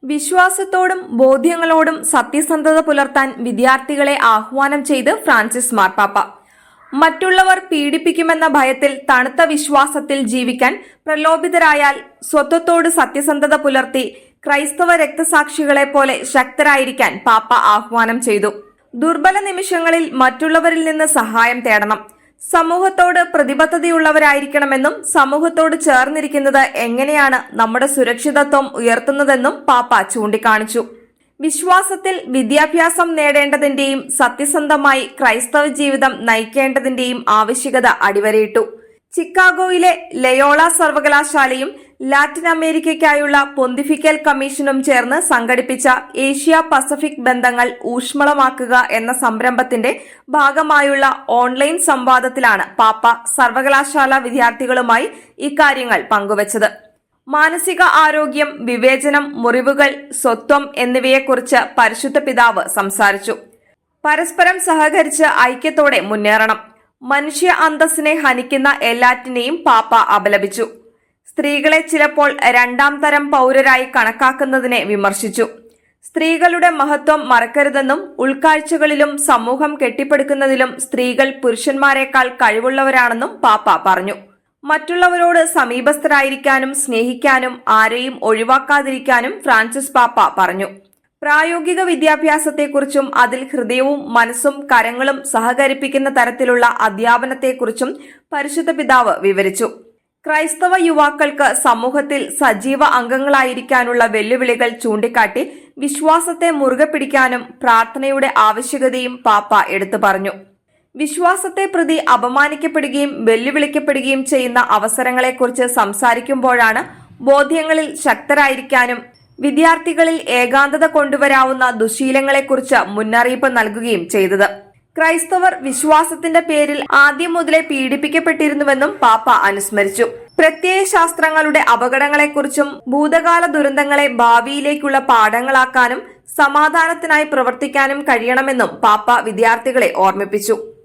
വിശ്വാസത്തോടും ബോധ്യങ്ങളോടും സത്യസന്ധത പുലർത്താൻ വിദ്യാർത്ഥികളെ ആഹ്വാനം ചെയ്ത് ഫ്രാൻസിസ് മാർപ്പാപ്പ. മറ്റുള്ളവർ പീഡിപ്പിക്കുമെന്ന ഭയത്തിൽ തണുത്ത വിശ്വാസത്തിൽ ജീവിക്കാൻ പ്രലോഭിതരായാൽ സ്വത്വത്തോട് സത്യസന്ധത പുലർത്തി ക്രൈസ്തവ രക്തസാക്ഷികളെ പോലെ ശക്തരായിരിക്കാൻ പാപ്പ ആഹ്വാനം ചെയ്തു. ദുർബല നിമിഷങ്ങളിൽ മറ്റുള്ളവരിൽ നിന്ന് സഹായം തേടണം. സമൂഹത്തോട് പ്രതിബദ്ധതയുള്ളവരായിരിക്കണമെന്നും സമൂഹത്തോട് ചേർന്നിരിക്കുന്നത് എങ്ങനെയാണ് നമ്മുടെ സുരക്ഷിതത്വം ഉയർത്തുന്നതെന്നും പാപ്പ ചൂണ്ടിക്കാണിച്ചു. വിശ്വാസത്തിൽ വിദ്യാഭ്യാസം നേടേണ്ടതിന്റെയും സത്യസന്ധമായി ക്രൈസ്തവ ജീവിതം നയിക്കേണ്ടതിന്റെയും ആവശ്യകത അടിവരയിട്ടു. ചിക്കാഗോയിലെ ലയോള സർവകലാശാലയും ലാറ്റിൻ അമേരിക്കയ്ക്കായുള്ള പൊന്തിഫിക്കൽ കമ്മീഷനും ചേർന്ന് സംഘടിപ്പിച്ച ഏഷ്യ പസഫിക് ബന്ധങ്ങൾ ഊഷ്മളമാക്കുക എന്ന സംരംഭത്തിന്റെ ഭാഗമായുള്ള ഓൺലൈൻ സംവാദത്തിലാണ് പാപ്പ സർവകലാശാല വിദ്യാർത്ഥികളുമായി ഇക്കാര്യങ്ങൾ പങ്കുവച്ചത്. മാനസിക ആരോഗ്യം, വിവേചനം, മുറിവുകൾ, സ്വത്വം എന്നിവയെക്കുറിച്ച് പരിശുദ്ധ പിതാവ് സംസാരിച്ചു. പരസ്പരം സഹകരിച്ച് ഐക്യത്തോടെ മുന്നേറണം. മനുഷ്യ അന്തസ്സിനെ ഹനിക്കുന്ന എല്ലാറ്റിനെയും പാപ്പ അപലപിച്ചു. സ്ത്രീകളെ ചിലപ്പോൾ രണ്ടാം തരം പൗരരായി കണക്കാക്കുന്നതിനെ വിമർശിച്ചു. സ്ത്രീകളുടെ മഹത്വം മറക്കരുതെന്നും ഉൾക്കാഴ്ചകളിലും സമൂഹം കെട്ടിപ്പടുക്കുന്നതിലും സ്ത്രീകൾ പുരുഷന്മാരെക്കാൾ കഴിവുള്ളവരാണെന്നും പാപ്പ പറഞ്ഞു. മറ്റുള്ളവരോട് സമീപസ്ഥരായിരിക്കാനും സ്നേഹിക്കാനും ആരെയും ഒഴിവാക്കാതിരിക്കാനും ഫ്രാൻസിസ് പാപ്പ പറഞ്ഞു. പ്രായോഗിക വിദ്യാഭ്യാസത്തെക്കുറിച്ചും അതിൽ ഹൃദയവും മനസ്സും കരങ്ങളും സഹകരിപ്പിക്കുന്ന തരത്തിലുള്ള അധ്യാപനത്തെക്കുറിച്ചും പരിശുദ്ധ പിതാവ് വിവരിച്ചു. ക്രൈസ്തവ യുവാക്കൾക്ക് സമൂഹത്തിൽ സജീവ അംഗങ്ങളായിരിക്കാനുള്ള വെല്ലുവിളികൾ ചൂണ്ടിക്കാട്ടി വിശ്വാസത്തെ മുറുകെ പിടിക്കാനും പ്രാർത്ഥനയുടെ ആവശ്യകതയും പാപ്പ എടുത്തു പറഞ്ഞു. വിശ്വാസത്തെ പ്രതി അപമാനിക്കപ്പെടുകയും വെല്ലുവിളിക്കപ്പെടുകയും ചെയ്യുന്ന അവസരങ്ങളെക്കുറിച്ച് സംസാരിക്കുമ്പോഴാണ് ബോധ്യങ്ങളിൽ ശക്തരായിരിക്കാനും വിദ്യാർത്ഥികളിൽ ഏകാന്തത കൊണ്ടുവരാവുന്ന ദുശീലങ്ങളെക്കുറിച്ച് മുന്നറിയിപ്പ് നൽകുകയും ചെയ്തത്. ക്രൈസ്തവർ വിശ്വാസത്തിന്റെ പേരിൽ ആദ്യം മുതലേ പീഡിപ്പിക്കപ്പെട്ടിരുന്നുവെന്നും പാപ്പ അനുസ്മരിച്ചു. പ്രത്യയശാസ്ത്രങ്ങളുടെ അപകടങ്ങളെക്കുറിച്ചും ഭൂതകാല ദുരന്തങ്ങളെ ഭാവിയിലേക്കുള്ള പാഠങ്ങളാക്കാനും സമാധാനത്തിനായി പ്രവർത്തിക്കാനും കഴിയണമെന്നും പാപ്പ വിദ്യാർത്ഥികളെ ഓർമ്മിപ്പിച്ചു.